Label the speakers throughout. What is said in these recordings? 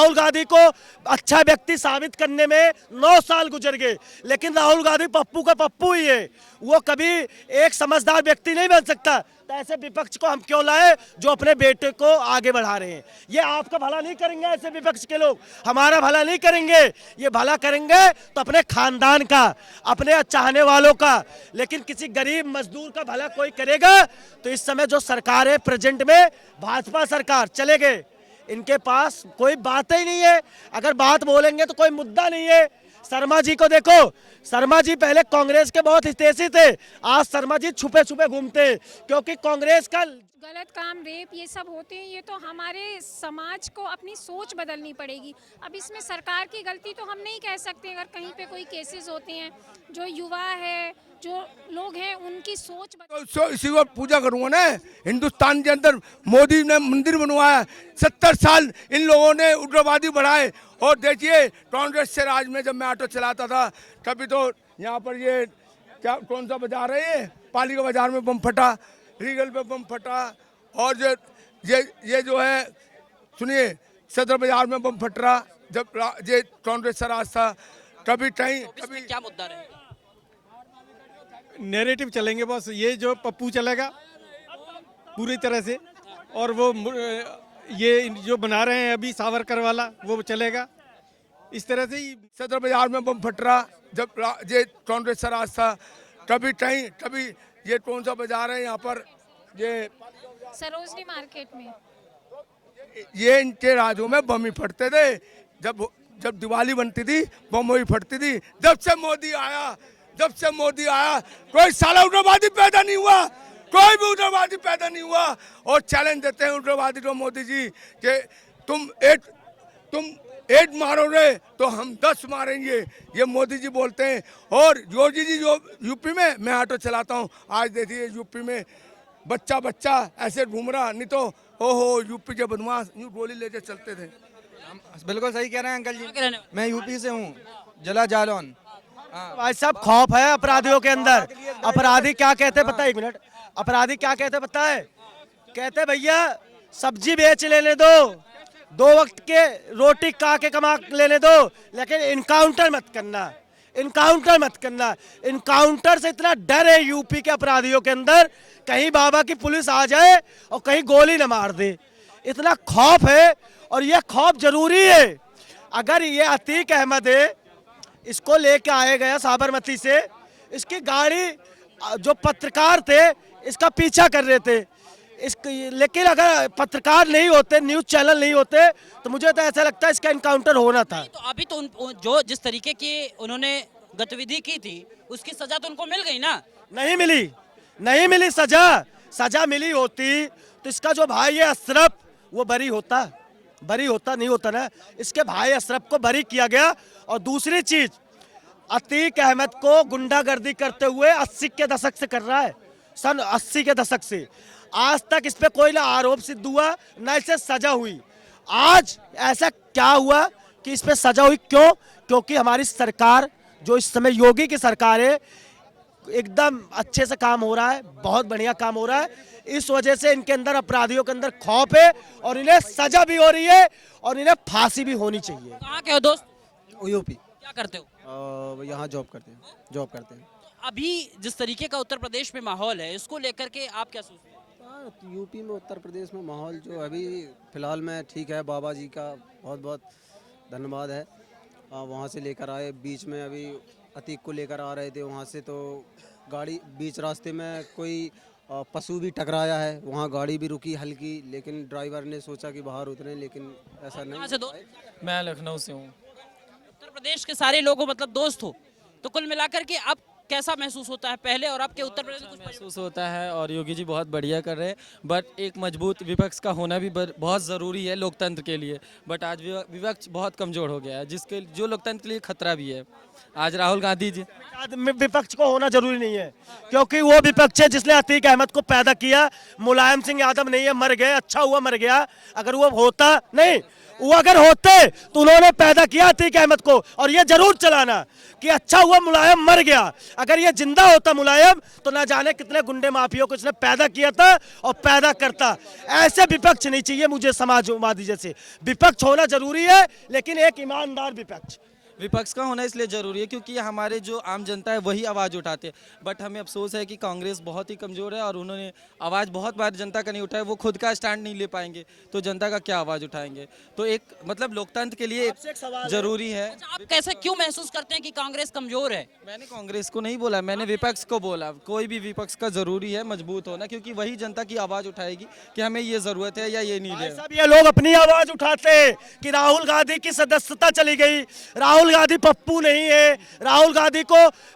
Speaker 1: राहुल गांधी को अच्छा व्यक्ति साबित करने में 9 साल गुजर गए, लेकिन राहुल गांधी पप्पू का पप्पू ही है, वो कभी एक समझदार व्यक्ति नहीं बन सकता। तो ऐसे विपक्ष को हम क्यों लाए जो अपने बेटे को आगे बढ़ा रहे हैं? ये आपका भला नहीं करेंगे, ऐसे विपक्ष के लोग हमारा भला नहीं करेंगे। ये भला करेंगे तो अपने खानदान का, अपने चाहने वालों का, लेकिन किसी गरीब मजदूर का भला कोई करेगा? तो इस समय जो सरकार है प्रेजेंट में, भाजपा सरकार, चले गए, इनके पास कोई बात ही नहीं है। अगर बात बोलेंगे तो कोई मुद्दा नहीं है। शर्मा जी को देखो, शर्मा जी पहले कांग्रेस के बहुत हितैषी थे, आज शर्मा जी छुपे छुपे घूमते हैं, क्योंकि कांग्रेस का
Speaker 2: गलत काम, रेप, ये सब होते हैं। ये तो हमारे समाज को अपनी सोच बदलनी पड़ेगी। अब इसमें सरकार की गलती तो हम नहीं कह सकते। अगर कहीं पे कोई केसेस होते हैं, जो युवा है, जो लोग हैं, उनकी सोच
Speaker 3: तो इसी को पूजा करूंगा ना। हिंदुस्तान के अंदर मोदी ने मंदिर बनवाया, 70 साल इन लोगों ने उग्रवादी बढ़ाए। और देखिए कांग्रेस से राज में जब मैं ऑटो चलाता था, तभी तो यहाँ पर ये क्या कौन सा बाजार है, ये पालिका बाजार में बम फटा, रीगल पे बम फटा, और ये जो है सुनिए सदर बाजार में बम फट रहा जब ये कांग्रेस का राज था। कभी कहीं कभी
Speaker 4: क्या मुद्दा रहेगा?
Speaker 5: नैरेटिव चलेंगे बस, ये जो पप्पू चलेगा पूरी तरह से, और वो ये जो बना रहे हैं अभी सावरकर वाला वो चलेगा। इस तरह से ही
Speaker 3: सदर बाजार में बम फट रहा जब ये कांग्रेस का राज था। कभी कहीं कभी ये कौन सा बाजार है यहाँ पर, ये
Speaker 2: सरोजनी मार्केट में,
Speaker 3: ये इनके राज्यों में बम ही फटते थे। जब दिवाली बनती थी बम ही फटती थी। जब से मोदी आया कोई साला उग्रवादी पैदा नहीं हुआ, कोई भी उग्रवादी पैदा नहीं हुआ। और चैलेंज देते हैं उग्रवादी को मोदी जी कि तुम एक मारोगे तो हम 10 मारेंगे, ये मोदी जी बोलते हैं। और योगी जी जो यूपी में, मैं ऑटो चलाता हूँ, आज देखिए यूपी में बच्चा ऐसे घूम रहा, नहीं तो ओहो यूपी के बदमाश यूँ गोली लेके चलते थे।
Speaker 6: बिल्कुल सही कह रहे हैं अंकल जी, मैं यूपी से हूँ, जिला जालौन।
Speaker 1: भाई साहब खौफ है अपराधियों के अंदर। अपराधी क्या कहते पता है? 1 मिनट, अपराधी क्या कहते पता है? कहते भैया सब्जी बेच लेने दो, 2 वक्त के रोटी के कमा लेने दो, लेकिन इनकाउंटर मत करना, इनकाउंटर मत करना। इनकाउंटर से इतना डर है यूपी के अपराधियों के अंदर, कहीं बाबा की पुलिस आ जाए और कहीं गोली न मार दे, इतना खौफ है। और यह खौफ जरूरी है। अगर ये अतीक अहमद है, इसको लेके आए गया साबरमती से, इसकी गाड़ी जो पत्रकार थे इसका पीछा कर रहे थे, लेकिन अगर पत्रकार नहीं होते, न्यूज चैनल नहीं होते, तो मुझे तो ऐसा लगता है इसका इनकाउंटर होना था।
Speaker 4: तो अभी तो जो जिस तरीके की उन्होंने गतिविधि की थी उसकी सजा तो उनको मिल गई ना?
Speaker 1: नहीं मिली सजा मिली होती तो इसका जो भाई है अशरफ वो बरी होता नहीं होता ना। इसके भाई अशरफ को बरी किया गया। और दूसरी चीज, अतीक अहमद को गुंडागर्दी करते हुए 80 के दशक से कर रहा है, सन 80 के दशक से आज तक इस पे कोई ना आरोप सिद्ध हुआ ना इसे सजा हुई। आज ऐसा क्या हुआ कि इस पे सजा हुई? क्यों? क्योंकि हमारी सरकार जो इस समय योगी की सरकार है, एकदम अच्छे से काम हो रहा है, बहुत बढ़िया काम हो रहा है। इस वजह से इनके अंदर, अपराधियों के अंदर खौफ है और इन्हें सजा भी हो रही है और इन्हें फांसी भी होनी चाहिए।
Speaker 4: कहाँ के हो दोस्त?
Speaker 6: यूपी।
Speaker 4: क्या करते हो?
Speaker 6: यहाँ जॉब करते हैं।
Speaker 4: अभी जिस तरीके का उत्तर प्रदेश में माहौल है, इसको लेकर के आप क्या सोचते हैं?
Speaker 6: यूपी में, उत्तर प्रदेश में माहौल जो अभी फिलहाल में ठीक है। बाबा जी का बहुत बहुत धन्यवाद है, वहाँ से लेकर आए। बीच में अभी अतीक को लेकर आ रहे थे, वहाँ से तो गाड़ी बीच रास्ते में कोई पशु भी टकराया है, वहाँ गाड़ी भी रुकी हल्की, लेकिन ड्राइवर ने सोचा कि बाहर उतरे, लेकिन ऐसा नहीं।
Speaker 4: कहाँ से दो?
Speaker 7: मैं लखनऊ से हूँ।
Speaker 4: उत्तर प्रदेश के सारे लोगों मतलब दोस्त हो, तो कुल मिलाकर के अब कैसा महसूस होता है पहले और आपके उत्तर प्रदेश में? कुछ
Speaker 7: महसूस होता है और योगी जी बहुत बढ़िया कर रहे हैं, बट एक मजबूत विपक्ष का होना भी बहुत ज़रूरी है लोकतंत्र के लिए। बट आज विपक्ष बहुत कमज़ोर हो गया है, जो लोकतंत्र के लिए खतरा भी है। आज राहुल गांधी जी,
Speaker 1: विपक्ष को होना जरूरी नहीं है, क्योंकि वो विपक्ष है जिसने अतीक अहमद को पैदा किया। मुलायम सिंह यादव नहीं है, मर गए, अच्छा हुआ मर गया। अगर वो होता नहीं, वो अगर होते तो उन्होंने पैदा किया अतीक अहमद को, और ये जरूर चलाना कि अच्छा हुआ मुलायम मर गया। अगर ये जिंदा होता मुलायम तो ना जाने कितने गुंडे माफियों को इसने पैदा किया था और पैदा करता। ऐसे विपक्ष नहीं चाहिए मुझे समाजवादी जैसे। विपक्ष होना जरूरी है, लेकिन एक ईमानदार विपक्ष।
Speaker 7: विपक्ष का होना इसलिए ज़रूरी है क्योंकि हमारे जो आम जनता है वही आवाज़ उठाते हैं। बट हमें अफसोस है कि कांग्रेस बहुत ही कमज़ोर है और उन्होंने आवाज़ बहुत बार जनता का नहीं उठाया। वो खुद का स्टैंड नहीं ले पाएंगे तो जनता का क्या आवाज़ उठाएंगे। तो एक मतलब लोकतंत्र के लिए एक ज़रूरी है।
Speaker 4: आप कैसे क्यों महसूस करते हैं कि कांग्रेस कमजोर है?
Speaker 7: मैंने कांग्रेस को नहीं बोला, मैंने विपक्ष को बोला। कोई भी विपक्ष का ज़रूरी है मजबूत होना, क्योंकि वही जनता की आवाज़ उठाएगी कि हमें ये ज़रूरत है या ये नहीं है।
Speaker 1: सब ये लोग अपनी आवाज उठाते कि राहुल गांधी की सदस्यता चली गई, राहुल गांधी पप्पू नहीं है। राहुल गांधी को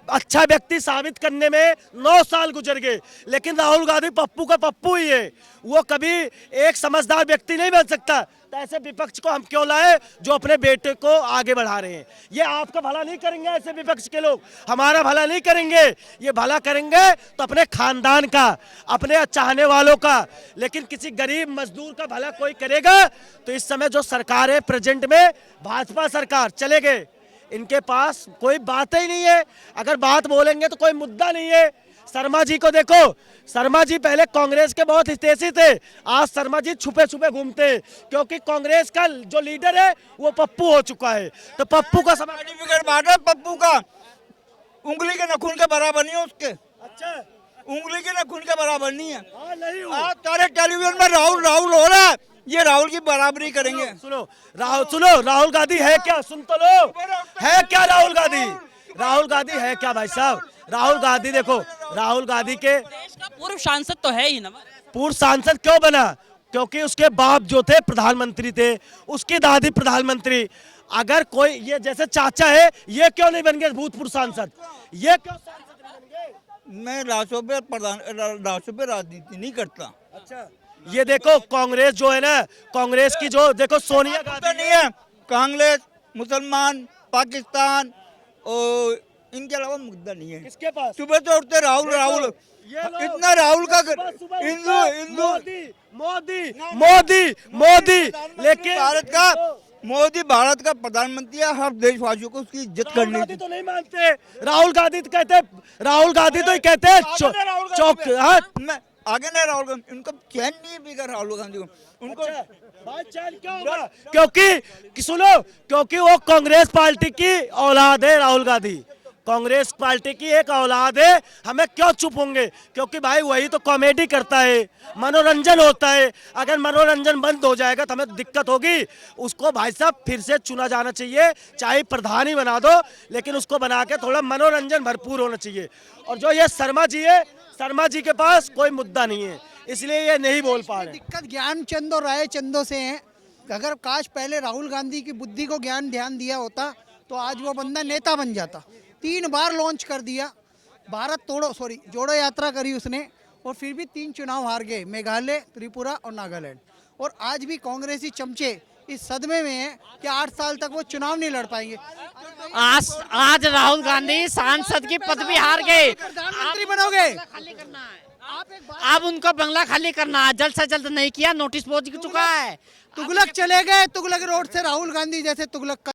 Speaker 1: अच्छा व्यक्ति साबित करने में 9 साल गुजर गए, लेकिन राहुल गांधी पप्पू का पप्पू ही है। वो कभी एक समझदार व्यक्ति नहीं बन सकता। तो ऐसे विपक्ष को हम क्यों लाए जो अपने बेटे को आगे बढ़ा रहे हैं? ये आपका भला नहीं करेंगे, ऐसे विपक्ष के लोग हमारा भला नहीं करेंगे। ये भला करेंगे तो अपने खानदान का, अपने चाहने वालों का, लेकिन किसी गरीब मजदूर का भला कोई करेगा? तो इस समय जो सरकार है प्रेजेंट में, भाजपा सरकार, चले गए, इनके पास कोई बात ही नहीं है। अगर बात बोलेंगे तो कोई मुद्दा नहीं है। शर्मा जी को देखो, शर्मा जी पहले कांग्रेस के बहुत हितैषी थे, आज शर्मा जी छुपे छुपे घूमते हैं क्योंकि कांग्रेस का जो लीडर है वो पप्पू हो चुका है। तो पप्पू का
Speaker 8: सर्टिफिकेट बांटा पप्पू का, उंगली के नखून के बराबर नहीं है उसके।
Speaker 1: अच्छा,
Speaker 8: उंगली के नखून के बराबर नहीं है।
Speaker 1: हाँ, नहीं हो।
Speaker 8: आज सारे टेलीविजन में राहुल राहुल हो रहा है, ये राहुल की बराबरी करेंगे।
Speaker 1: सुनो राहुल गांधी है क्या? सुन तो लो, है क्या राहुल गांधी? राहुल गांधी है क्या भाई साहब? राहुल गांधी देखो, राहुल गांधी के
Speaker 4: देश का पूर्व सांसद तो है ही ना।
Speaker 1: पूर्व सांसद क्यों बना? क्योंकि उसके बाप जो थे प्रधानमंत्री थे, उसकी दादी प्रधानमंत्री। अगर कोई ये जैसे चाचा है, ये क्यों नहीं बन गए भूतपूर्व सांसद? ये क्यों सांसद नहीं बन गए?
Speaker 8: मैं राष्ट्रों पे राजनीति नहीं करता।
Speaker 1: अच्छा, ये देखो कांग्रेस जो है ना, कांग्रेस की जो देखो सोनिया गांधी
Speaker 8: नहीं है, कांग्रेस, मुसलमान, पाकिस्तान और इनके अलावा मुद्दा नहीं है
Speaker 1: किसके पास।
Speaker 8: सुबह तो उठते राहुल राहुल, इतना राहुल का हिंदू हिंदू
Speaker 1: मोदी मोदी मोदी, लेकिन
Speaker 8: मोदी भारत का प्रधानमंत्री है। हर देशवासियों को उसकी इज्जत करनी चाहिए।
Speaker 1: तो नहीं मानते राहुल गांधी, तो कहते राहुल गांधी तो कहते हैं चौक।
Speaker 8: मैं आगे नहीं राहुल गांधी, उनको चैन नहीं बिगड़ राहुल गांधी को। उनको
Speaker 1: भाई चैन क्यों होगा? क्योंकि सुनो, क्योंकि वो कांग्रेस पार्टी की औलाद है। राहुल गांधी कांग्रेस पार्टी की एक औलाद है। हमें क्यों चुप होंगे? क्योंकि भाई वही तो कॉमेडी करता है, मनोरंजन होता है। अगर मनोरंजन बंद हो जाएगा तो हमें दिक्कत होगी। उसको भाई साहब फिर से चुना जाना चाहिए, चाहे प्रधान ही बना दो, लेकिन उसको बना के थोड़ा मनोरंजन भरपूर होना चाहिए। और जो ये शर्मा जी है, शर्मा जी के पास कोई मुद्दा नहीं है, इसलिए ये नहीं बोल पा रहे।
Speaker 9: दिक्कत ज्ञानचंद और रायचंदों से है। अगर काश पहले राहुल गांधी की बुद्धि को ध्यान दिया होता तो आज वो बंदा नेता बन जाता। 3 बार लॉन्च कर दिया, जोड़ो यात्रा करी उसने, और फिर भी 3 चुनाव हार गए, मेघालय, त्रिपुरा और नागालैंड। और आज भी कांग्रेसी चमचे इस सदमे में है कि 8 साल तक वो चुनाव नहीं लड़ पाएंगे।
Speaker 10: आज राहुल गांधी सांसद की पदवी हार गए,
Speaker 9: प्रधानमंत्री बनोगे।
Speaker 10: खाली करना है, अब उनको बंगला खाली करना है, जल्द से जल्द नहीं किया नोटिस पहुंच चुका है।
Speaker 9: तुगलक चले गए, तुगलक रोड से राहुल गांधी जैसे तुगलक